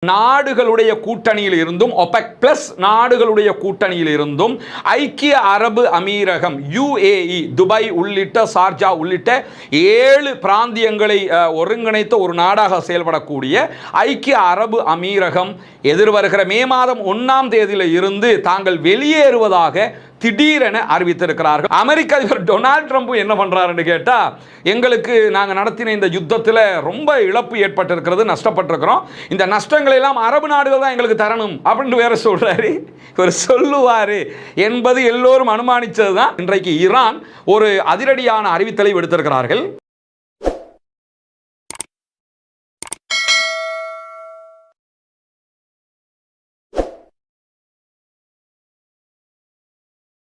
நாடுகளுடைய கூட்டணியில் இருந்தும் ஒபெக் பிளஸ் நாடுகளுடைய கூட்டணியில் இருந்தும் ஐக்கிய அரபு அமீரகம் UAE துபாய் உள்ளிட்ட ஷார்ஜா உள்ளிட்ட 7 பிராந்தியங்களை ஒருங்கிணைத்த ஒரு நாடாக செயல்படக்கூடிய ஐக்கிய அரபு அமீரகம் எதிர்வருகிற மே மாதம் 1ஆம் தேதியில் இருந்து தாங்கள் வெளியேறுவதாக திடீரென அறிவித்திருக்கிறார்கள். அமெரிக்க அதிபர் டொனால்ட் ட்ரம்ப் என்ன பண்றாருன்னு கேட்டா, எங்களுக்கு நாங்கள் நடத்தின இந்த யுத்தத்தில் ரொம்ப இழப்பு ஏற்பட்டிருக்கிறது, நஷ்டப்பட்டிருக்கிறோம், இந்த நஷ்டங்களை எல்லாம் அரபு நாடுகள் தான் எங்களுக்கு தரணும் அப்படின்னு வேற சொல்றாரு. இவர் சொல்லுவாரு என்பது எல்லோரும் அனுமானிச்சது தான். இன்றைக்கு ஈரான் ஒரு அதிரடியான அறிவித்தலை விடுத்திருக்கிறார்கள்.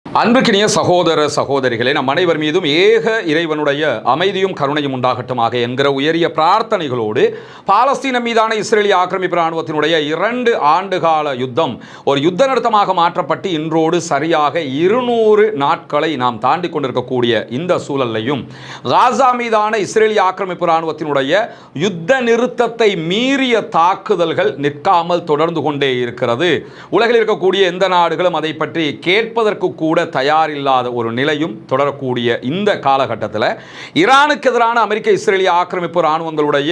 அன்புக்கினிய சகோதர சகோதரிகளே, நம் அனைவர் மீதும் ஏக இறைவனுடைய அமைதியும் கருணையும் உண்டாகட்டுமாக என்கிற உயரிய பிரார்த்தனைகளோடு பாலஸ்தீனம் மீதான இஸ்ரேலிய ஆக்கிரமிப்பு இராணுவத்தினுடைய 2 ஆண்டுகால யுத்தம் ஒரு யுத்த நிறுத்தமாக மாற்றப்பட்டு இன்றோடு சரியாக 200 நாட்களை நாம் தாண்டி கொண்டிருக்கக்கூடிய இந்த சூழலையும் காசா மீதான இஸ்ரேலிய ஆக்கிரமிப்பு இராணுவத்தினுடைய யுத்த நிறுத்தத்தை மீறிய தாக்குதல்கள் நிற்காமல் தொடர்ந்து கொண்டே இருக்கிறது. உலகில் இருக்கக்கூடிய எந்த நாடுகளும் அதை பற்றி கேட்பதற்கு கூட தயாரில்லாத ஒரு நிலையும் தொடரக்கூடிய இந்த காலகட்டத்தில் ஈரானுக்கு எதிரான அமெரிக்க இஸ்ரேலிய ஆக்கிரமிப்பு இராணுவங்களுடைய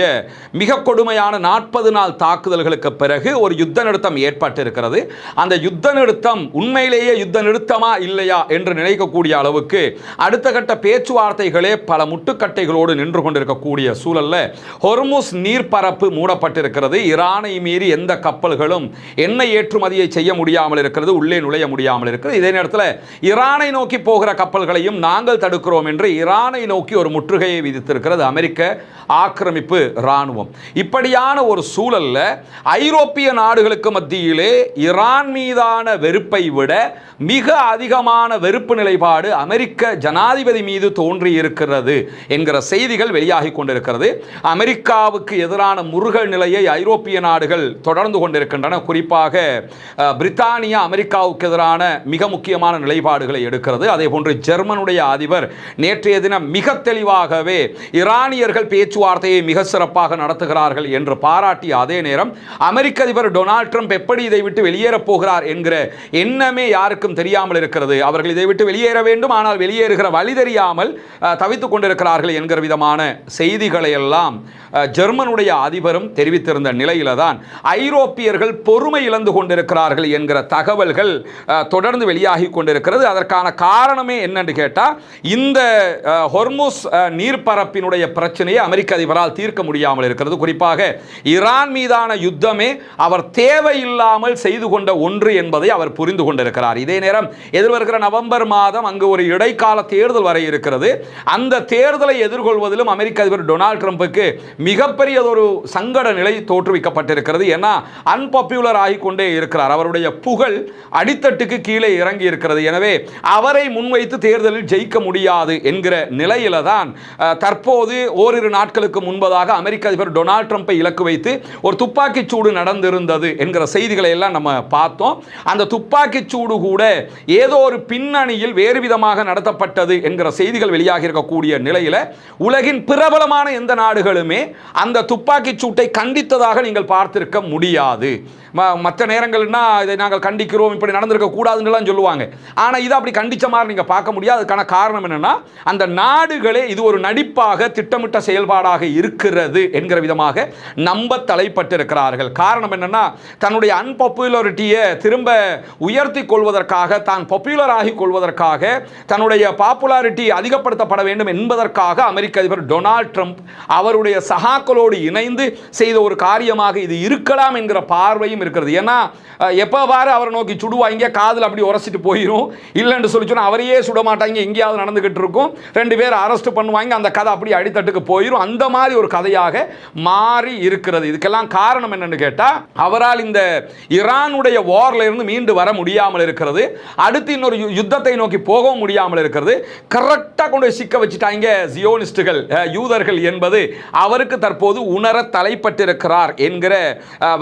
மிக கொடுமையான 40 நாள் தாக்குதல்களுக்கு பிறகு ஒரு யுத்த நிறுத்தம் ஏற்பட்டிருக்கிறது. அந்த யுத்த நிறுத்தம் உண்மையிலேயே யுத்த நிறுத்தமா இல்லையா என்று நினைக்கக்கூடிய அளவுக்கு அடுத்த கட்ட பேச்சுவார்த்தைகளே பல முட்டுக்கட்டைகளோடு நின்று கொண்டிருக்கக்கூடிய சூழல்ல ஹொர்முஸ் நீர்ப்பரப்பு மூடப்பட்டிருக்கிறது. ஈரானை மீறி எந்த கப்பல்களும் எண்ணெய் ஏற்றுமதியை செய்ய முடியாமல் இருக்கிறது, உள்ளே நுழைய முடியாமல் இருக்கிறது. இதே நேரத்தில் ஈரானை நோக்கி போகிற கப்பல்களையும் நாங்கள் தடுக்கிறோம் என்று ஈரானை நோக்கி ஒரு முற்றுகையை விதித்திருக்கிறது அமெரிக்க ஆக்கிரமிப்பு இராணுவம். இப்படியான ஒரு சூழல்ல ஐரோப்பிய நாடுகளுக்கு மத்தியிலே ஈரான் மீதான வெறுப்பை விட மிக அதிகமான வெறுப்பு நிலைப்பாடு அமெரிக்க ஜனாதிபதி மீது தோன்றி இருக்கிறது என்கிற செய்திகள் வெளியாகி கொண்டிருக்கிறது. அமெரிக்காவுக்கு எதிரான முருகல் நிலையை ஐரோப்பிய நாடுகள் தொடர்ந்து கொண்டிருக்கின்றன. குறிப்பாக பிரித்தானியா அமெரிக்காவுக்கு எதிரான மிக முக்கியமான நிலைப்பாடுகளை எடுக்கிறது. அதே போன்று ஜெர்மனுடைய அதிபர் நேற்றைய தினம் மிக தெளிவாகவே ஈரானியர்கள் பேச்சுவார்த்தையை மிக சிறப்பாக நடத்துகிறார்கள் என்று பாராட்டிய அதே நேரம் அமெரிக்க அதிபர் டொனால்ட் ட்ரம்ப் எப்படி இதை விட்டு வெளியேறப் போகிறார் என்கிற எண்ணமே யாருக்கும் தெரியாமல் இருக்கிறது. அவர்கள் இதை விட்டு வெளியேற வேண்டும், ஆனால் வெளியேறுகிற வழி தெரியாமல் தவித்துக் கொண்டிருக்கிறார்கள் என்கிற விதமான செய்திகளை எல்லாம் ஜெர்மனுடைய அதிபரும் தெரிவித்திருந்த நிலையில தான் ஐரோப்பியர்கள் பொறுமை இழந்து கொண்டிருக்கிறார்கள் என்கிற தகவல்கள் தொடர்ந்து வெளியாகி கொண்டிருக்கிறது. அதற்கான காரணமே என்னன்னு கேட்டா, இந்த ஹொர்முஸ் நீர்ப்பரப்பினுடைய பிரச்சனையை அமெரிக்க அதிபரால் தீர்க்க முடியாமல் இருக்கிறது. குறிப்பாக ஈரான் மீதான யுத்தமே அவர் தேவையில்லாமல் செய்து கொண்ட ஒன்று என்பதை அவர் புரிந்து கொண்டிருக்கிறார். இதே நேரம் எதிர்வருகிற நவம்பர் மாதம் அங்கு ஒரு இடைக்கால தேர்தல் வரை இருக்கிறது. அந்த தேர்தலை எதிர்கொள்வதிலும் அமெரிக்க அதிபர் டொனால்ட் ட்ரம்புக்கு மிகப்பெரிய ஒரு சங்கட நிலை தோற்றுவிக்கப்பட்டிருக்கிறது. ஏன்னா அன்பாப்புலர் ஆகிக்கொண்டே இருக்கிறார். அவருடைய புகழ் அடித்தட்டுக்கு கீழே இறங்கி இருக்கிறது. எனவே அவரை முன்வைத்து தேர்தலில் ஜெயிக்க முடியாது என்கிற நிலையில தான் தற்போது ஓரிரு நாட்களுக்கு முன்பதாக அமெரிக்க அதிபர் டொனால்ட் ட்ரம்பை இலக்கு வைத்து ஒரு துப்பாக்கிச் சூடு நடந்திருந்தது என்கிற செய்திகளை எல்லாம் நம்ம பார்த்தோம். அந்த துப்பாக்கிச் சூடு கூட ஏதோ ஒரு பின்னணியில் வேறு விதமாக நடத்தப்பட்டது என்கிற செய்திகள் வெளியாகி இருக்கக்கூடிய நிலையில உலகின் பிரபலமான எந்த நாடுகளுமே அந்த துப்பாக்கிச் சூட்டை கண்டித்ததாக நீங்கள் பார்த்திருக்க முடியாது. மற்ற நேரங்கள்னா இதை நாங்கள் கண்டிக்கிறோம், இப்படி நடந்திருக்க கூடாதுன்னு சொல்லுவாங்க. ஆனால் இதை அப்படி கண்டிச்ச மாதிரி நீங்கள் பார்க்க முடியாது. அதுக்கான காரணம் என்னன்னா, அந்த நாடுகளே இது ஒரு நடிப்பாக திட்டமிட்ட செயல்பாடாக இருக்கிறது என்கிற விதமாக நம்ப தலைப்பட்டிருக்கிறார்கள். காரணம் என்னன்னா, தன்னுடைய அன்பாப்புலரிட்டியை திரும்ப உயர்த்தி கொள்வதற்காக, தான் பாப்புலர் ஆகி கொள்வதற்காக, தன்னுடைய பாப்புலாரிட்டி அதிகப்படுத்தப்பட வேண்டும் என்பதற்காக அமெரிக்க அதிபர் டொனால்ட் ட்ரம்ப் அவருடைய சகாக்களோடு இணைந்து செய்த ஒரு காரியமாக இது இருக்கலாம் என்கிற பார்வையும் இருக்கிறது. ஏன்னா எப்போ பாரு அவரை நோக்கி சுடுவாங்க, காதில் அப்படி உரசிட்டு போயிடும், இல்லைன்னு சொல்லி சொன்னால் அவரையே சுட மாட்டாங்க, எங்கேயாவது நடந்துகிட்டு இருக்கும், 2 பேர் அரெஸ்ட் பண்ணுவாங்க, அந்த கதை அப்படி அடித்தட்டுக்கு போயிடும். அந்த மாதிரி ஒரு கதையாக மாறி இருக்கிறது. இதுக்கெல்லாம் காரணம் என்னன்னு கேட்டால், அவரால் இந்த ஈரானுடைய வார்ல இருந்து மீண்டு வர முடியாமல் இருக்கிறது. அடுத்து இன்னொரு யுத்தத்தை நோக்கி போகவும் முடியாமல் இருக்கிறது. கரெக்டாக கொண்டு சிக்க வச்சுட்டாங்க ஜியோனிஸ்டுகள், யூதர்கள் என்பது அவருக்கு தற்போது உணர தலைப்பட்டிருக்கிறார் என்கிற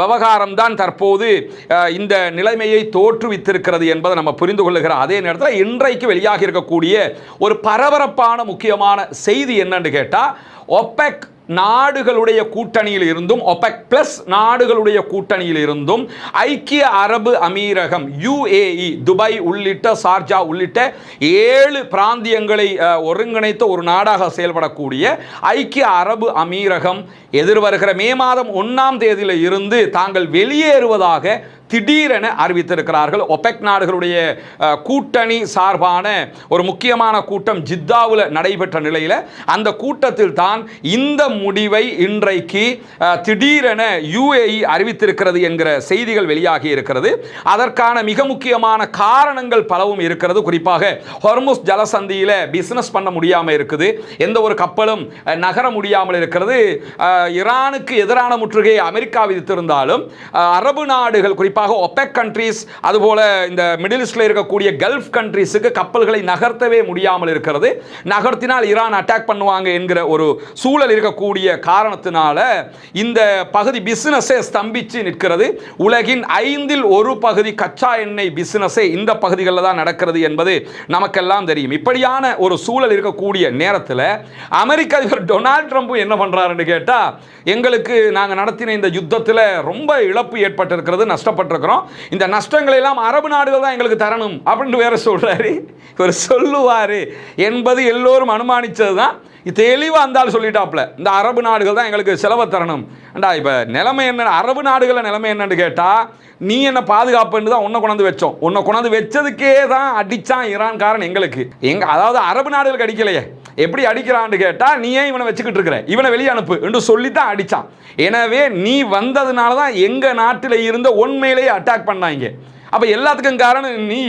விவகாரம் தான் தற்போது இந்த நிலைமையை தோற்றுவித்திருக்கிறது என்பதை நம்ம புரிந்து கொள்ளுகிற அதே நேரத்தில் இன்றைக்கு வெளியாகி இருக்கக்கூடிய ஒரு பரபரப்பான முக்கியமான செய்தி என்னன்னு கேட்டால், ஒபெக் நாடுகளுடைய கூட்டணியில் இருந்தும் ஒபெக் பிளஸ் நாடுகளுடைய கூட்டணியில் இருந்தும் ஐக்கிய அரபு அமீரகம் UAE துபாய் உள்ளிட்ட சார்ஜா உள்ளிட்ட 7 பிராந்தியங்களை ஒருங்கிணைத்த ஒரு நாடாக செயல்படக்கூடிய ஐக்கிய அரபு அமீரகம் எதிர்வருகிற மே மாதம் 1ஆம் தேதியில் இருந்து தாங்கள் வெளியேறுவதாக திடீரென அறிவித்திருக்கிறார்கள். ஒபெக் நாடுகளுடைய கூட்டணி சார்பான ஒரு முக்கியமான கூட்டம் ஜித்தாவில் நடைபெற்ற நிலையில் அந்த கூட்டத்தில் தான் இந்த முடிவை இன்றைக்கு திடீரென UAE அறிவித்திருக்கிறது என்கிற செய்திகள் வெளியாகி இருக்கிறது. அதற்கான மிக முக்கியமான காரணங்கள் பலவும் இருக்கிறது. குறிப்பாக ஹொர்முஸ் ஜலசந்தியில் பிசினஸ் பண்ண முடியாமல் இருக்குது, எந்த ஒரு கப்பலும் நகர முடியாமல் இருக்கிறது. ஈரானுக்கு எதிரான முற்றுகையை அமெரிக்கா விதித்திருந்தாலும் அரபு நாடுகள் குறிப்பாக ஒபெக் கண்ட்ரீஸ் அதுபோல இந்த மிடில் ஈஸ்ட்ல இருக்கக்கூடிய கல்ஃப் கண்ட்ரீஸுக்கு கப்பல்களை நகர்த்தவே முடியாமல் இருக்கிறது. நகர்த்தினால் ஈரான் அட்டாக் பண்ணுவாங்க என்கிற ஒரு சூழல் இருக்கக்கூடிய காரணத்தினால இந்த பகுதி பிசினஸே ஸ்தம்பிச்சு நிற்கிறது. உலகின் 5இல் 1 பகுதி கச்சா எண்ணெய் பிசினஸே இந்த பகுதிகளில் தான் நடக்கிறது என்பது நமக்கெல்லாம் தெரியும். இப்படியான ஒரு சூழல் இருக்கக்கூடிய நேரத்தில் அமெரிக்க அதிபர் டொனால்ட் ட்ரம்ப் என்ன பண்றாருன்னு கேட்டா, எங்களுக்கு நாங்கள் நடத்தின இந்த யுத்தத்தில் ரொம்ப இழப்பு ஏற்பட்டிருக்கிறது, நஷ்டப்பட்டிருக்கிறோம், இந்த நஷ்டங்களை எல்லாம் அரபு நாடுகள் தான் எங்களுக்கு தரணும் அப்படின்னு வேற சொல்றாரு. இவர் சொல்லுவாரு என்பது எல்லோரும் அனுமானிச்சது தான். தெளிவாக இருந்தாலும் சொல்லிட்டாப்ல, இந்த அரபு நாடுகள் தான் எங்களுக்கு செலவை தரணும். அண்டா இப்போ நிலைமை என்ன, அரபு நாடுகளில் நிலைமை என்னன்னு கேட்டால், நீ என்ன பாதுகாப்புன்னு தான் உன்னை கொண்டாந்து வச்சோம், உன்னை கொண்டாந்து வச்சதுக்கே தான் அடித்தான் ஈரான்காரன் எங்களுக்கு. அதாவது அரபு நாடுகளுக்கு அடிக்கலையே, எப்படி அடிக்கிறான்னு கேட்டால், நீ ஏன் இவனை வச்சுக்கிட்டு இருக்கிற, இவனை வெளியே அனுப்பு என்று சொல்லி தான் அடித்தான். எனவே நீ வந்ததுனால தான் எங்கள் நாட்டில் இருந்த உண்மையிலேயே அட்டாக் பண்ணாங்க. அப்போ எல்லாத்துக்கும் காரணம் நீ.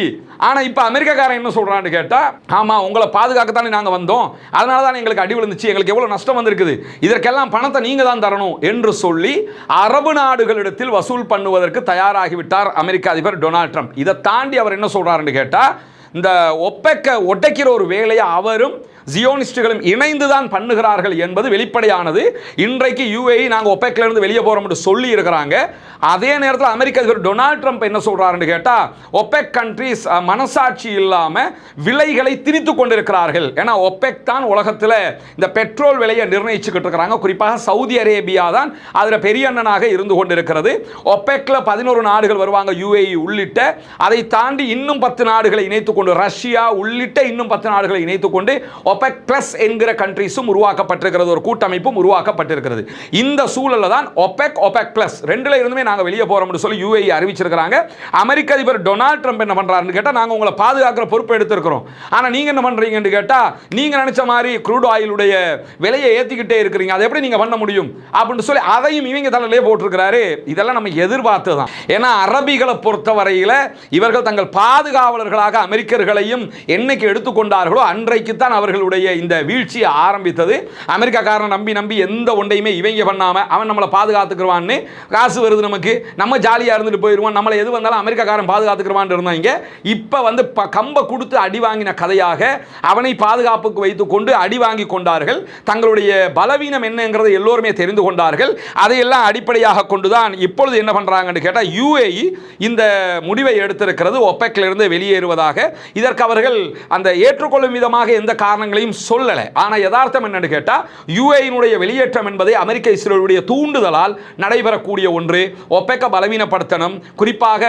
ஆனால் இப்போ அமெரிக்காக்காரன் என்ன சொல்கிறான்னு கேட்டால், ஆமாம் உங்களை பாதுகாக்கத்தானே நாங்கள் வந்தோம், அதனால தான் எங்களுக்கு அடி விழுந்துச்சு, எங்களுக்கு எவ்வளோ நஷ்டம் வந்திருக்குது, இதற்கெல்லாம் பணத்தை நீங்கள் தான் தரணும் என்று சொல்லி அரபு நாடுகளிடத்தில் வசூல் பண்ணுவதற்கு தயாராகிவிட்டார் அமெரிக்க அதிபர் டொனால்ட் ட்ரம்ப். இதை தாண்டி அவர் என்ன சொல்கிறாருன்னு கேட்டால், இந்த ஒப்பெக்கை ஒட்டைக்கிற ஒரு வேலையை அவரும் ஜியோனிஸ்டுகளும் இணைந்து தான் பண்ணுகிறார்கள் என்பது வெளிப்படையானது. இன்றைக்கு UAE நாங்கள் ஒப்பெக்ல இருந்து வெளியே போறோம் என்று சொல்லி இருக்கிறாங்க. அதே நேரத்தில் அமெரிக்க அதிபர் டொனால்ட் ட்ரம்ப் என்ன சொல்றாருன்னு கேட்டா, ஒப்பெக் கண்ட்ரீஸ் மனசாட்சி இல்லாம விலைகளை திணித்து கொண்டிருக்கிறார்கள். ஏன்னா ஒப்பெக் தான் உலகத்தில் இந்த பெட்ரோல் விலையை நிர்ணயிச்சுக்கிட்டு இருக்கிறாங்க. குறிப்பாக சவுதி அரேபியா தான் அதில் பெரிய அண்ணனாக இருந்து கொண்டிருக்கிறது. ஒப்பெக்ல 11 நாடுகள் வருவாங்க, UAE உள்ளிட்ட. அதை தாண்டி இன்னும் 10 நாடுகளை இணைத்துக் கொண்டு, ரஷ்யா உள்ளிட்ட இன்னும் 10 நாடுகளை இணைத்துக் கொண்டு ஒபெக் பிளஸ் என்கிற கண்ட்ரீஸும் உருவாக்கப்பட்டிருக்கிறது, ஒரு கூட்டமைப்பும் உருவாக்கப்பட்டிருக்கிறது. இந்த சூழல்ல தான் ஒபெக் பிளஸ் ரெண்டுல இருந்துமே நாங்க வெளியே போறோம்னு சொல்லி UAE அறிவிச்சிருக்காங்க. அமெரிக்க அதிபர் டொனால்ட் ட்ரம்ப் என்ன பண்றாருன்னு கேட்டா, நாங்க உங்களை பாதுகாக்கிற பொறுப்பு எடுத்திருக்கிறோம், ஆனா நீங்க என்ன பண்றீங்கன்னு கேட்டா, நீங்க நினைச்ச மாதிரி க்ரூட் ஆயிலுடைய விலையை ஏத்திக்கிட்டே இருக்கிறீங்க, அதை எப்படி நீங்க பண்ண முடியும் அப்படின்னு சொல்லி அதையும் இவங்க தலையிலே போட்டிருக்கிறாரு. இதெல்லாம் நம்ம எதிர்பார்த்ததுதான். ஏன்னா அரபிகளை பொறுத்தவரையில இவர்கள் தங்கள் பாதுகாவலர்களாக அமெரிக்கர்களையும் என்னைக்கு எடுத்துக்கொண்டார்களோ அன்றைக்கு தான் அவர்கள் இந்த வீழ்ச்சியை ஆரம்பித்தது. அமெரிக்காக்காரன் நம்பி எந்த ஒன்றையுமே இவங்க பண்ணாம அவன் நம்மளை பாதுகாத்துக்குவான்னு, காசு வருது நமக்கு, நம்ம ஜாலியா இருந்துட்டு போயிடுவோம், நம்மளை எது வந்தாலும் அமெரிக்காக்காரன் பாதுகாத்துக்குவான்னு இருந்தாங்க. இப்ப வந்து கம்ப கொடுத்து அடி வாங்கின கதையாக அவனை பாதுகாப்புக்கு வைத்துக் கொண்டு அடி வாங்கி கொண்டார்கள். தங்களுடைய பலவீனம் என்னங்கிறதை எல்லோருமே தெரிந்து கொண்டார்கள். அதையெல்லாம் அடிப்படையாக கொண்டுதான் இப்பொழுது என்ன பண்றாங்கன்னு கேட்டா, UAE இந்த முடிவை எடுத்திருக்கிறது, ஒப்பெக்ல இருந்து வெளியேறுவதாக. இதற்கு அவர்கள் அந்த ஏற்றுக்கொள்ளும் விதமாக எந்த காரணங்களையும் சொல்லல. ஆனா யதார்த்தம் என்னன்னு கேட்டா, UAE வெளியேற்றம் என்பதை அமெரிக்க இஸ்ரேலுடைய தூண்டுதலால் நடைபெறக்கூடிய ஒன்று. ஒப்பெக்க பலவீனப்படுத்தணும், குறிப்பாக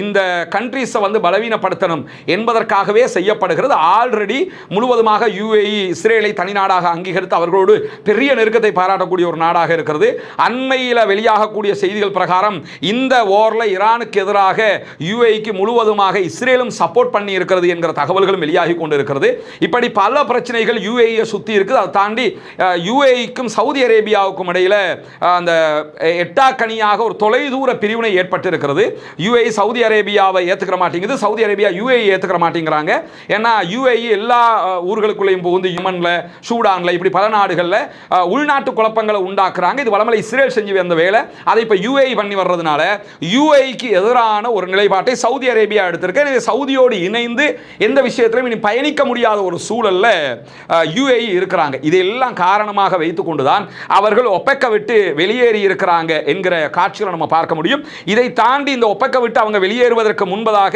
இந்த கண்ட்ரீஸை வந்து பலவீனப்படுத்தணும் என்பதற்காகவே செய்யப்படுகிறது. ஆல்ரெடி முழுவதுமாக UAE இஸ்ரேலை தனிநாடாக அங்கீகரித்து அவர்களோடு பெரிய நெருக்கத்தை பாராட்டக்கூடிய ஒரு நாடாக இருக்கிறது. அண்மையில் வெளியாகக்கூடிய செய்திகள் பிரகாரம் இந்த வார்ல ஈரானுக்கு எதிராக UAEக்கு முழுவதுமாக இஸ்ரேலும் சப்போர்ட் பண்ணி இருக்கிறது என்கிற தகவல்களும் வெளியாகி கொண்டிருக்கிறது. இப்படி பல பிரச்சனைகள் UAE சுத்தி இருக்குது. அதை தாண்டி UAEக்கும் சவுதி அரேபியாவுக்கும் இடையில அந்த எட்டாக்கணியாக ஒரு தொலைதூர பிரிவினை ஏற்பட்டிருக்கிறது. UAE சவுதி அரேபியாவை ஏத்துக்கிற மாட்டேங்குது, சவுதி அரேபியா UAE ஏத்துக்கிற மாட்டேங்கிறாங்க. ஏன்னா UAE எல்லா ஊர்களுக்குள்ளேயும் புகுந்து யமன்ல, சூடான்ல, இப்படி பல நாடுகளில் உள்நாட்டு குழப்பங்களை உண்டாக்குறாங்க. இது வளமலை இஸ்ரேல் செஞ்சு வந்த வேலை. அதை இப்போ UAE பண்ணி வர்றதுனால UAEக்கு எதிரான ஒரு நிலைப்பாட்டை சவுதி அரேபியா எடுத்திருக்கு. எனவே சவுதியோடு இணைந்து எந்த விஷயத்திலும் இனி பயணிக்க முடியாத ஒரு சூழல்ல UAE இருக்கிறாங்க. இதெல்லாம் காரணமாக வைத்துக்கொண்டுதான் அவர்கள் ஒப்பெக்கை விட்டு வெளியேறி இருக்கிறாங்க என்கிற காட்சிகளை நம்ம பார்க்க முடியும். இதை தாண்டி இந்த ஒப்பெக்கை விட்டு அவங்க வெளியேறுவதற்கு முன்பதாக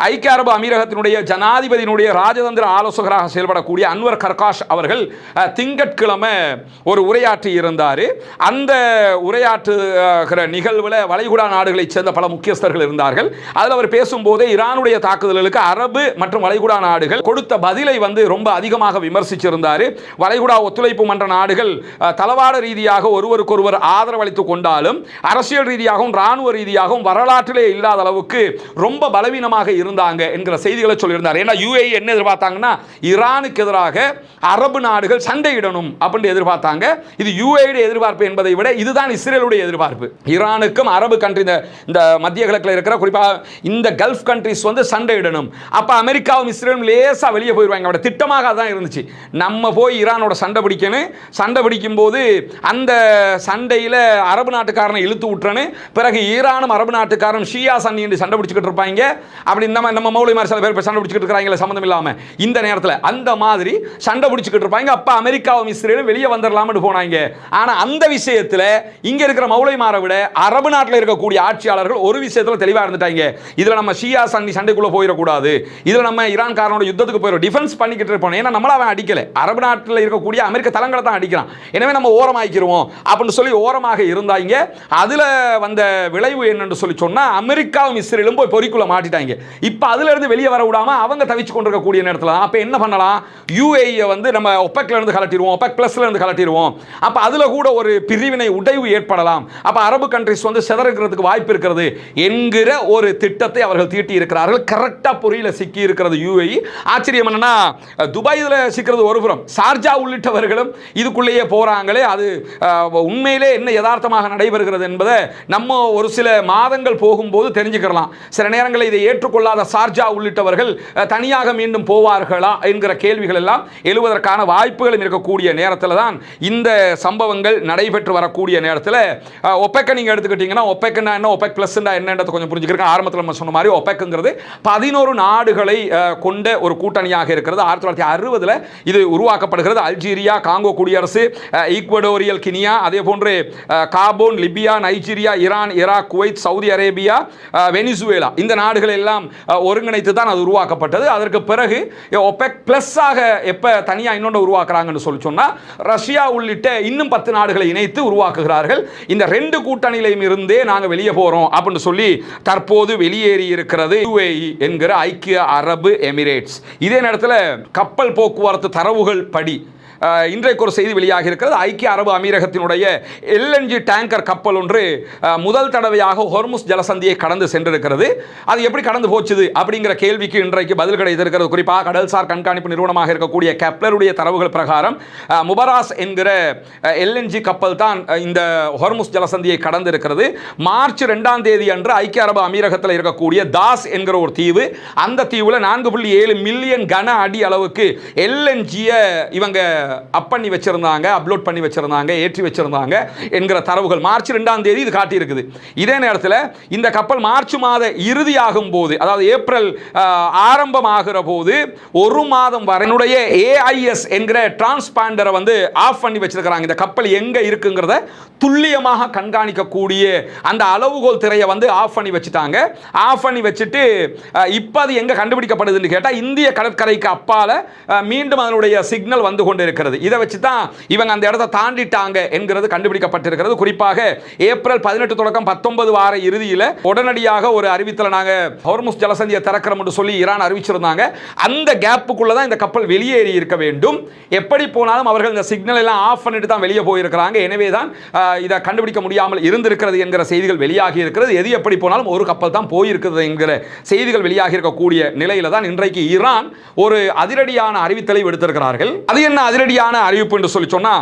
ஐக்கிய அரபு அமீரகத்தினுடைய ஜனாதிபதியினுடைய ராஜதந்திர ஆலோசகராக செயல்படக்கூடிய அன்வர் கர்காஷ் அவர்கள் திங்கட்கிழமை ஒரு உரையாற்றி இருந்தார். அந்த உரையாற்றுகிற நிகழ்வில் வளைகுடா நாடுகளைச் சேர்ந்த பல முக்கியஸ்தர்கள் இருந்தார்கள். அதில் அவர் பேசும்போதே ஈரானுடைய தாக்குதல்களுக்கு அரபு மற்றும் வளைகுடா நாடுகள் கொடுத்த பதிலை ரொம்ப அதிகமாக விமர்சிச்சிருந்தார். வளைகுடா ஒத்துழைப்பு மன்ற நாடுகள் தளவாட ரீதியாக ஒருவருக்கொருவர் ஆதரவு அளித்துக் கொண்டாலும் அரசியல் ரீதியாகவும் ராணுவ ரீதியாகவும் வரலாற்றிலே இல்லாத அளவுக்கு ரொம்ப பலவீனமாக இருந்தாங்க என்கிற செய்திகளை சொல்லியிருந்தார். ஏன்னா UAE என்ன எதிர்பார்த்தாங்கன்னா ஈரானுக்கு எதிராக அரபு நாடுகள் சண்டையிடணும் அப்படின்னு எதிர்பார்த்தாங்க. இது UAE எதிர்பார்ப்பு என்பதை விட இதுதான் இஸ்ரேலுடைய எதிர்பார்ப்பு. ஈரானுக்கும் அரபு கண்ட்ரி இந்த மத்திய கிழக்கில் இருக்கிற குறிப்பாக இந்த கல்ஃப் கண்ட்ரிஸ் சண்டையிடணும். அப்ப அமெரிக்காவும் இஸ்ரேலும் லேசா வெளியே போயிடுவாங்க. அவரோட திட்டமாக அதான் இருந்துச்சு. நம்ம போய் ஈரானோட சண்டை பிடிக்கணும். சண்டை பிடிக்கும் போது அந்த சண்டையில் அரபு நாட்டுக்காரனை இழுத்து விட்டுறனு, பிறகு ஈரானும் அரபு நாட்டுக்காரன் ஷியா சன்னி என்று சண்டை பிடிச்சிக்கிட்டு இருப்பாங்க. அப்படி நம்ம மௌலி மாதிரி சில பேர் சண்டை பிடிச்சிக்கிட்டு இருக்காங்க சம்மந்தம் இல்லாம இந்த நேரத்தில் அந்த மாதிரி சண்டை பிடிச்சிக்கிட்டு இருப்பாங்க. அப்ப அமெரிக்காவும் இஸ்ரேலும் வெளியே வந்துடலாம்னு போனாங்க. ஆனா அந்த விஷயத்தில் இங்க இருக்கிற மௌலைமாரை விட அரபு நாட்டில் இருக்கக்கூடிய ஆட்சியாளர்கள் ஒரு விஷயத்தில் தெளிவாக இருந்துட்டாங்க. இதுல நம்ம ஷியா சன்னி சண்டைக்குள்ள போயிடக்கூடாது. இதுல நம்ம ஈரான்காரனோட யுத்தத்துக்கு போயிடும், டிஃபென்ஸ் பண்ணிக்கிட்டு இருப்போம். ஏன்னா நம்மள அவன் அடிக்கல, அரபு நாட்டில் இருக்கக்கூடிய அமெரிக்க தளங்களை தான் அடிக்கிறான். எனவே நம்ம ஓரமாக்கிடுவோம் அப்படின்னு சொல்லி ஓரமாக இருந்தாங்க. அதுல வந்த விளைவு என்னன்னு சொல்லி சொன்னா அமெரிக்காவும் இஸ்ரேலும் போய் பொறிக்குள்ள மாட்டிட்டாங்க. இப்ப அதுல இருந்து வெளியே வர விடாம அவங்க தவிச்சு கொண்டிருக்கக்கூடிய நேரத்தில் அப்ப என்ன பண்ணலாம்? UAE நம்ம ஒப்பெக்ல இருந்து கலட்டிடுவோம், ஒப்பெக் பிளஸ்ல இருந்து கலட்டிடுவோம். அப்ப அதுல கூட ஒரு பிரிவினை உடைவு ஏற்படலாம். அப்ப அரபு கண்ட்ரிஸ் சிதறக்கிறதுக்கு வாய்ப்பு இருக்கிறது என்கிற ஒரு திட்டத்தை அவர்கள் தீட்டி இருக்கிறார்கள். கரெக்டா பொறியில சிக்கி இருக்கிறது UAE. ஆச்சரியம் என்னன்னா துபாயில சிக்கிறது ஒரு புறம், ஷார்ஜா உள்ளிட்டவர்களும் இதுக்குள்ளேயே போறாங்களே. அது உண்மையிலே என்ன யதார்த்தமாக நடைபெறுகிறது என்பதை நம்ம ஒரு சில மாதங்கள் போகும்போது தெரிஞ்சுக்கலாம். சில நேரங்களில் இதை ஏற்றுக்கொள்ளாத ஷார்ஜா உள்ளிட்டவர்கள் தனியாக மீண்டும் போவார்களா என்கிற கேள்விகள் எல்லாம் எழுவதற்கான வாய்ப்புகளும் இருக்கக்கூடிய நேரத்தில் தான் இந்த சம்பவங்கள் நடைபெற்று வரக்கூடிய நேரத்தில் ஒப்பெக்கை நீங்க எடுத்துக்கிட்டீங்கன்னா ஒப்பெக்னா என்ன, ஒப்பெக் பிளஸ் என்னன்றதை கொஞ்சம் புரிஞ்சுக்கிறேன். ஆரம்பத்தில் நம்ம சொன்ன மாதிரி ஒப்பெக்ங்கிறது 11 நாடுகளை கொண்ட ஒரு கூட்டணியாக இருக்கிறது. 1960 இது உருவாக்கப்படுகிறது. அல்ஜீரியா, காங்கோ குடியரசு, ஈக்வடோரியல் கினியா, அதே போன்று Gabon, Libya, Nigeria, Iran, Iraq, Kuwait, Saudi Arabia, Venezuela இந்த நாடுகள் எல்லாம் ஒருங்கிணைத்து தான் அது உருவாக்கப்பட்டது. அதற்கு பிறகு ஒபெக் பிளஸ் ஆக எப்ப தனியா இன்னொன்று உருவாக்குறாங்கன்னு சொல்லி சொன்னா ரஷ்யா உள்ளிட்ட இன்னும் 10 நாடுகளை இணைத்து உருவாக்குகிறார்கள். இந்த 2 கூட்டணியிலும் இருந்தே நாங்க வெளியே போறோம் அப்படின்னு சொல்லி தற்போது வெளியேறி இருக்கிறது UAE என்கிற ஐக்கிய அரபு எமிரேட்ஸ். இதே நேரத்தில் கப்பல் போக்குவரத்து தரவுகள் படி இன்றைக்கு ஒரு செய்தி வெளியாக இருக்கிறது. ஐக்கிய அரபு அமீரகத்தினுடைய LNG டேங்கர் கப்பல் ஒன்று முதல் தடவையாக ஹொர்முஸ் ஜலசந்தியை கடந்து சென்றிருக்கிறது. அது எப்படி கடந்து போச்சுது அப்படிங்கிற கேள்விக்கு இன்றைக்கு பதில் கிடைத்திருக்கிறது. குறிப்பாக கடல்சார் கண்காணிப்பு நிறுவனமாக இருக்கக்கூடிய கெப்லருடைய தரவுகள் பிரகாரம் முபராஸ் என்கிற LNG கப்பல் தான் இந்த ஹொர்முஸ் ஜலசந்தியை கடந்து இருக்கிறது. மார்ச் 2ஆம் தேதி அன்று ஐக்கிய அரபு அமீரகத்தில் இருக்கக்கூடிய தாஸ் என்கிற ஒரு தீவு, அந்த தீவுல 4.7 மில்லியன் கன அடி அளவுக்கு LNG இவங்க அப் பண்ணி வச்சிருந்தாங்க, அப்லோட் பண்ணி வச்சிருந்தாங்க, ஏற்றி வச்சிருந்தாங்க என்கிற தரவுகள் மார்ச் 2ஆம் தேதி இது காட்டி இருக்குது. இதே நேரத்தில் இந்த கப்பல் மார்ச் மாத இறுதி ஆகும் போது, அதாவது ஏப்ரல் ஆரம்பமாகிற போது ஒரு மாதம் வரை AIS என்கிற டிரான்ஸ்பாண்டரை ஆஃப் பண்ணி வச்சிருக்கிறாங்க. இந்த கப்பல் எங்க இருக்குங்கிறத துல்லியமாக கண்காணிக்கக்கூடிய அந்த அளவுகோல் திரையை ஆஃப் பண்ணி வச்சுட்டாங்க. ஆஃப் பண்ணி வச்சுட்டு இப்போ அது எங்க கண்டுபிடிக்கப்படுதுன்னு கேட்டால் இந்திய கடற்கரைக்கு அப்பால மீண்டும் அதனுடைய சிக்னல் வந்து கொண்டு இருக்கிறது. இதை வச்சு தான் இவங்க அந்த இடத்தை தாண்டிட்டாங்க என்கிறது கண்டுபிடிக்கப்பட்டிருக்கிறது. குறிப்பாக ஏப்ரல் 18 தொடக்கம் 19 வார இறுதியில் உடனடியாக ஒரு அறிவித்தல நாங்க ஹொர்முஸ் ஜலசந்தியை திறக்கிறோம் என்று சொல்லி ஈரான் அறிவிச்சிருந்தாங்க. அந்த கேப்புக்குள்ள தான் இந்த கப்பல் வெளியேறி இருக்க வேண்டும். எப்படி போனாலும் அவர்கள் இந்த சிக்னல் எல்லாம் ஆஃப் பண்ணிட்டு தான் வெளியே போயிருக்கிறாங்க. எனவே தான் இதை கண்டுபிடிக்க முடியாமல் இருந்திருக்கிறது என்கிற செய்திகள் வெளியாகி இருக்கிறது. எது எப்படி போனாலும் ஒரு கப்பல் தான் போயிருக்கிறது என்கிற செய்திகள் வெளியாகி இருக்கக்கூடிய நிலையில தான் இன்றைக்கு ஈரான் ஒரு அதிரடியான அறிவித்தலை விடுத்திருக்கிறார்கள். அது என்ன அதிரடியான அறிவிப்பு என்று சொல்லி சொன்னா,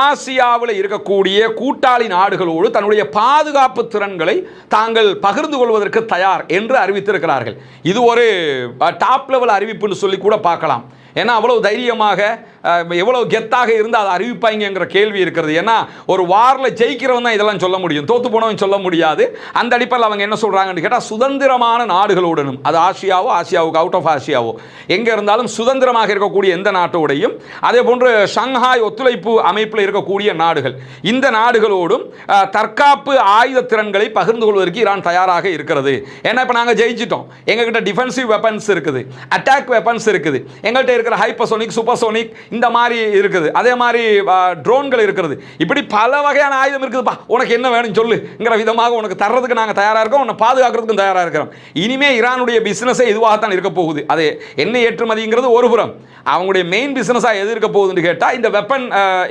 ஆசியாவில் இருக்கக்கூடிய கூட்டாளி நாடுகளோடு தன்னுடைய பாதுகாப்பு திறன்களை தாங்கள் பகிர்ந்து கொள்வதற்கு தயார் என்று அறிவித்திருக்கிறார்கள். இது ஒரு டாப் லெவல் அறிவிப்பு சொல்லி கூட பார்க்கலாம். ஏன்னா அவ்வளவு தைரியமாக எவ்வளவு கெத்தாக இருந்து அதை அறிவிப்பாங்கிற கேள்வி இருக்கிறது. ஏன்னா ஒரு வாரில் ஜெயிக்கிறவன் தான் இதெல்லாம் சொல்ல முடியும், தோத்து போனவன் சொல்ல முடியாது. அந்த அடிப்படையில் அவங்க என்ன சொல்றாங்கன்னு கேட்டால், சுதந்திரமான நாடுகளுடனும், அது ஆசியாவுக்கு அவுட் ஆஃப் ஆசியாவோ எங்கே இருந்தாலும் சுதந்திரமாக இருக்கக்கூடிய எந்த நாட்டோடையும், அதே போன்று ஷங்காய் ஒத்துழைப்பு அமைப்பில் இருக்கக்கூடிய நாடுகள், இந்த நாடுகளோடும் தற்காப்பு ஆயுத திறன்களை பகிர்ந்து கொள்வதற்கு ஈரான் தயாராக இருக்கிறது. ஏன்னா இப்போ நாங்கள் ஜெயிச்சிட்டோம், எங்ககிட்ட டிஃபென்சிவ் வெப்பன்ஸ் இருக்குது, அட்டாக் வெப்பன்ஸ் இருக்குது, எங்கள்கிட்ட இருக்கிற ஹைப்பர்சோனிக் சூப்பர்சோனிக் இந்த மாதிரி இருக்குது, அதே மாதிரி ட்ரோன்கள் இருக்கிறது, இப்படி பல வகையான ஆயுதம் இருக்குதுப்பா, உனக்கு என்ன வேணும் சொல்லுங்கிற விதமாக உனக்கு தர்றதுக்கு நாங்கள் தயாராக இருக்கோம், உன்னை பாதுகாக்கிறதுக்கும் தயாராக இருக்கிறோம். இனிமே ஈரானுடைய பிசினஸே இதுவாகத்தான் இருக்க போகுது. அது எண்ணெய் ஏற்றுமதிங்கிறது ஒரு புறம், அவங்களுடைய மெயின் பிசினஸாக எது இருக்க போகுதுன்னு கேட்டால் இந்த வெப்பன்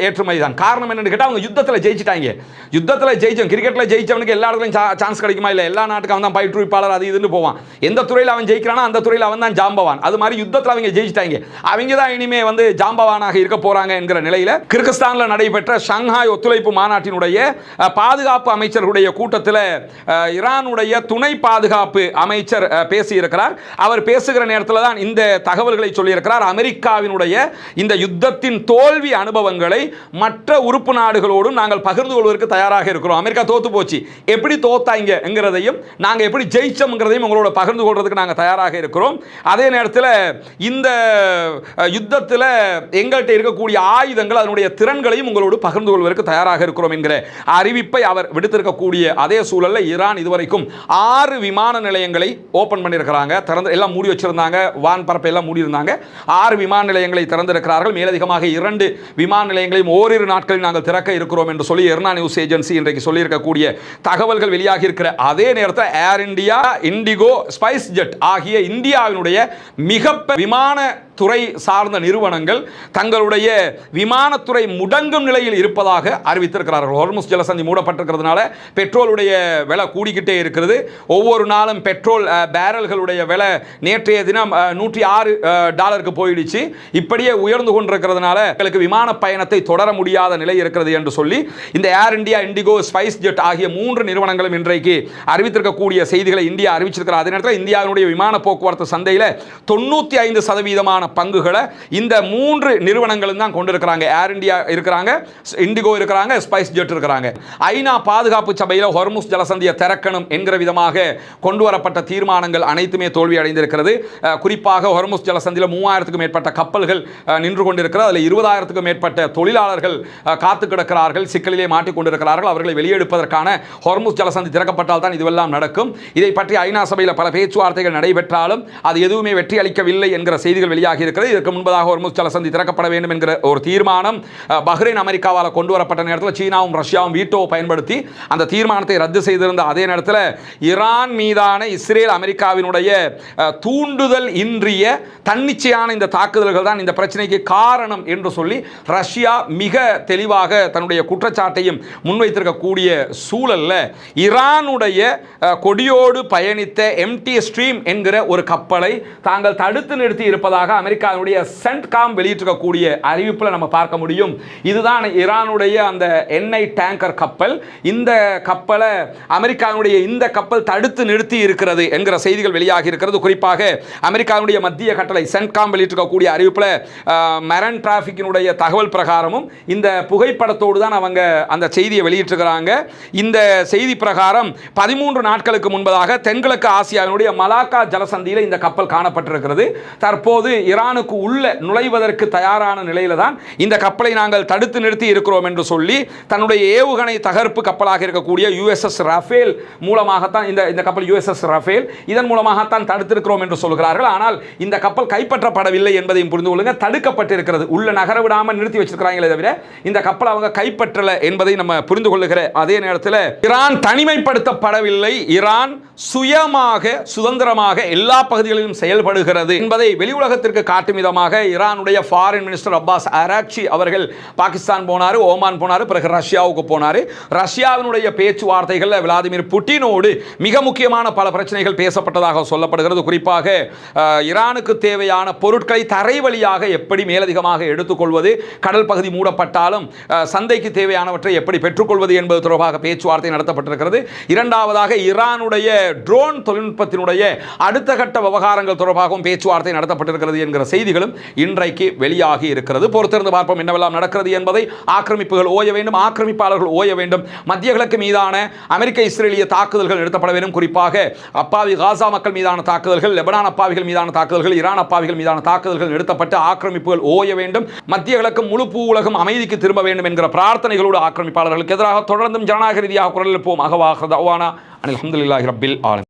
ஏற்றுமதி தான். காரணம் என்னன்னு கேட்டால், அவங்க யுத்தத்தில் ஜெயிச்சிட்டாங்க. யுத்தத்தில் ஜெயிச்சவன், கிரிக்கெட்டில் ஜெயிச்சவனுக்கு எல்லா இடத்துலையும் சான்ஸ் கிடைக்குமா? இல்லை, எல்லா நாட்டுக்கு அவன் தான் பயிற்றுவிப்பாளர் அது இதுன்னு போவான். எந்த துறையில் அவன் ஜெயிக்கிறானோ அந்த துறையில் அவன் தான் ஜாம்பவான். அது மாதிரி யுத்தத்தில் அவங்க ஜெயிச்சிட்டாங்க, அவங்க தான் இனிமே ஜாம்பவானாக இருக்க போறாங்க என்கிற நிலையில் கிர்கிஸ்தானில் நடைபெற்ற ஷங்காய் ஒத்துழைப்பு மாநாட்டினுடைய பாதுகாப்பு அமைச்சர்களுடைய கூட்டத்தில் ஈரானுடைய துணை பாதுகாப்பு அமைச்சர் பேசியிருக்கிறார். அவர் பேசுகிற நேரத்தில் தான் இந்த தகவல்களை சொல்லியிருக்கிறார். அமெரிக்காவினுடைய இந்த யுத்தத்தின் தோல்வி அனுபவங்களை மற்ற உறுப்பு நாடுகளோடும் நாங்கள் பகிர்ந்து கொள்வதற்கு தயாராக இருக்கிறோம். அமெரிக்கா தோத்து போச்சு, எப்படி தோத்தாங்கிறதையும் நாங்கள் எப்படி ஜெயிச்சோம்ங்கிறதையும் உங்களோட பகிர்ந்து கொள்றதுக்கு நாங்கள் தயாராக இருக்கிறோம். அதே நேரத்தில் இந்த யுத்தத்தில் எங்கள்கிட்ட இருக்கக்கூடிய ஆயுதங்கள், அதனுடைய திறன்களையும் உங்களோடு பகிர்ந்து கொள்வதற்கு தயாராக இருக்கிறோம் என்கிற அறிவிப்பை அவர் விடுத்திருக்கக்கூடிய அதே சூழலில் ஈரான் இதுவரைக்கும் 6 விமான நிலையங்களை ஓபன் பண்ணியிருக்கிறாங்க. திறந்து எல்லாம் மூடி வச்சிருந்தாங்க, வான் பரப்பை எல்லாம் மூடி இருந்தாங்க. 6 விமான நிலையங்களை திறந்திருக்கிறார்கள். மேலதிகமாக 2 விமான நிலையங்களையும் ஓரிரு நாட்களில் நாங்கள் திறக்க இருக்கிறோம் என்று சொல்லி எர்னா நியூஸ் ஏஜென்சி இன்றைக்கு சொல்லியிருக்கக்கூடிய தகவல்கள் வெளியாகி இருக்கிற அதே நேரத்தில் ஏர் இந்தியா, இண்டிகோ, ஸ்பைஸ் ஜெட் ஆகிய இந்தியாவினுடைய மிக விமான துறை சார்ந்த நிறுவனங்கள் தங்களுடைய விமானத்துறை முடங்கும் நிலையில் இருப்பதாக அறிவித்திருக்கிறார்கள். ஹோர்முஸ் ஜலசந்தி மூடப்பட்டிருக்கிறதுனால பெட்ரோலுடைய விலை கூடிக்கிட்டே இருக்கிறது. ஒவ்வொரு நாளும் பெட்ரோல் பேரல்களுடைய விலை நேற்றைய தினம் $106 போயிடுச்சு. இப்படியே உயர்ந்து கொண்டிருக்கிறதுனால எங்களுக்கு விமான பயணத்தை தொடர முடியாத நிலை இருக்கிறது என்று சொல்லி இந்த ஏர் இந்தியா, இண்டிகோ, ஸ்பைஸ் ஜெட் ஆகிய 3 நிறுவனங்களும் இன்றைக்கு அறிவித்திருக்கக்கூடிய செய்திகளை இந்தியா அறிவிச்சிருக்கிறார். அதே நேரத்தில் இந்தியாவினுடைய விமான போக்குவரத்து சந்தையில் 95% பங்குகளை இந்த 3 நிறுவனங்களும் தான் கொண்டிருக்கிறாங்க. ஏர் இந்தியா இருக்கிறாங்க, இண்டிகோ இருக்கிறாங்க, ஸ்பைஸ் ஜெட் இருக்கிறாங்க. ஐநா பாதுகாப்பு சபையில் ஹோர்முஸ் ஜலசந்தியை திறக்கணும் என்கிற விதமாக கொண்டு வரப்பட்ட தீர்மானங்கள் அனைத்துமே தோல்வி அடைந்திருக்கிறது. குறிப்பாக ஹோர்முஸ் ஜலசந்தியில் 3000க்கும் மேற்பட்ட கப்பல்கள் நின்று கொண்டிருக்கிறது. அதில் 20,000க்கும் மேற்பட்ட தொழிலாளர்கள் காத்து கிடக்கிறார்கள், சிக்கலிலே மாட்டிக்கொண்டிருக்கிறார்கள். அவர்களை வெளியெடுப்பதற்கான ஹோர்முஸ் ஜலசந்தி திறக்கப்பட்டால் தான் இதுவெல்லாம் நடக்கும். இதை பற்றி ஐநா சபையில் பல பேச்சுவார்த்தைகள் நடைபெற்றாலும் அது எதுவுமே வெற்றி அளிக்கவில்லை என்கிற செய்திகள் வெளியாகி இருக்கிறது. இதற்கு முன்பதாக ஹோர்முஸ் ஜலசந்தி திறக்கப்பட வேண்டும் என்கிற ஒரு தீர்மானம் பஹ்ரைன், அமெரிக்காவால் கொண்டு வரப்பட்ட நேரத்தில் சீனாவும் ரஷ்யாவும் வீட்டோ பயன்படுத்தி அந்த தீர்மானத்தை ரத்து செய்திருந்த அதே நேரத்தில் ஈரான் மீதான இஸ்ரேல், அமெரிக்காவினுடைய தூண்டுதல் இன்றிய தன்னிச்சையான இந்த தாக்குதல்கள் தான் இந்த பிரச்சனைக்கு காரணம் என்று சொல்லி ரஷ்யா மிக தெளிவாக தன்னுடைய குற்றச்சாட்டையும் முன்வைத்திருக்கக்கூடிய சூழலில் ஈரானுடைய கொடியோடு பயணித்த எம்டி ஸ்ட்ரீம் என்கிற ஒரு கப்பலை தாங்கள் தடுத்து நிறுத்தி இருப்பதாக அமெரிக்காவுடைய சென்ட்காம் வெளியிட்டிருக்கக்கூடிய அறிவிப்பில் நம்ம பார்க்க முடியும். இதுதான் ஈரானுடைய அந்த எண்ணெய் டேங்கர் கப்பல். இந்த கப்பலை அமெரிக்காவுடைய இந்த கப்பல் தடுத்து நிறுத்தி இருக்கிறது என்கிற செய்திகள் வெளியாகி இருக்கிறது. குறிப்பாக அமெரிக்காவுடைய மத்திய கட்டளை சென்ட்காம் வெளியிட்டிருக்கக்கூடிய அறிவிப்பில் மெரைன் டிராஃபிக்கினுடைய தகவல் பிரகாரமும் இந்த புகைப்படத்தோடு தான் அவங்க அந்த செய்தியை வெளியிட்டிருக்கிறாங்க. இந்த செய்தி பிரகாரம் 13 நாட்களுக்கு முன்பதாக தென்கிழக்கு ஆசியாவினுடைய மலாக்கா ஜலசந்தியில் இந்த கப்பல் காணப்பட்டிருக்கிறது. தற்போது ஈரானுக்கு உள்ள நுழைவதற்கு தயாரான நிலையில தான் இந்த கப்பலை நாங்கள் தடுத்து நிறுத்தி இருக்கிறோம் என்று சொல்லி தன்னுடைய ஏவுகணை தகர்ப்பு கப்பலாக இருக்கக்கூடிய USS ரஃபேல் மூலமாகத்தான் இந்த கப்பல் USS ரஃபேல் இதன் மூலமாகத்தான் தடுத்திருக்கிறோம் என்று சொல்கிறார்கள். ஆனால் இந்த கப்பல் கைப்பற்றப்படவில்லை என்பதையும் புரிந்து கொள்ளுங்க. தடுக்கப்பட்டிருக்கிறது, உள்ள நகர விடாமல் நிறுத்தி வச்சிருக்கிறாங்களே தவிர இந்த கப்பல் அவங்க கைப்பற்றல என்பதை நம்ம புரிந்து கொள்ளுகிற அதே நேரத்தில் ஈரான் தனிமைப்படுத்தப்படவில்லை, ஈரான் சுயமாக சுதந்திரமாக எல்லா பகுதிகளிலும் செயல்படுகிறது என்பதை வெளி உலகத்திற்கு காட்டும் விதமாக ஈரானுடைய ஃபாரின் மினிஸ்டர் அப்பாஸ் அராக்சி அவர்கள் பாகிஸ்தான் போனார், ஓமான் போனார், பிறகு ரஷ்யாவுக்கு போனார். ரஷ்யாவினுடைய பேச்சுவார்த்தைகளில் விளாடிமிர் புட்டினோடு மிக முக்கியமான பல பிரச்சனைகள் பேசப்பட்டதாக சொல்லப்படுகிறது. குறிப்பாக ஈரானுக்கு தேவையான பொருட்களை தரை வழியாக எப்படி மேலதிகமாக எடுத்துக்கொள்வது, கடல் பகுதி மூடப்பட்டாலும் சந்தைக்கு தேவையானவற்றை எப்படி பெற்றுக்கொள்வது என்பது தொடர்பாக பேச்சுவார்த்தை நடத்தப்பட்டிருக்கிறது. இரண்டாவதாக ஈரானுடைய ட்ரோன் தொழில்நுட்பத்தினுடைய அடுத்த கட்ட விவகாரங்கள் தொடர்பாகவும் பேச்சுவார்த்தை நடத்தப்பட்டிருக்கிறது என்கிற செய்திகளும் இன்றைக்கு வெளியாகி இருக்கிறது. பொறுத்திருந்து பார்ப்போம் என்னவெல்லாம் நடக்கிறது என்பதை. ஆக்கிரமிப்புகள் ஓய வேண்டும், ஆக்கிரமிப்பாளர்கள் ஓய வேண்டும், மத்திய கிழக்கு மீதான அமெரிக்க இஸ்ரேலிய தாக்குதல்கள் நிறுத்தப்பட வேண்டும். குறிப்பாக அப்பாவி காசா மக்கள் மீதான தாக்குதல்கள், லெபனான் அப்பாவிகள் மீதான தாக்குதல்கள், ஈரான் அப்பாவிகள் மீதான தாக்குதல்கள் நிறுத்தப்பட்டு ஆக்கிரமிப்புகள் ஓய வேண்டும். மத்திய கிழக்கு முழு பூ உலகம் அமைதிக்கு திரும்ப வேண்டும் என்கிற பிரார்த்தனைகளோடு ஆக்கிரமிப்பாளர்களுக்கு எதிராக தொடர்ந்தும் ஜனநாயக ரீதியாக குரல் எழுப்புவோம். அகவாக தவானா அல்ஹம்துலில்லாஹி ரப்பில் ஆலமீன்.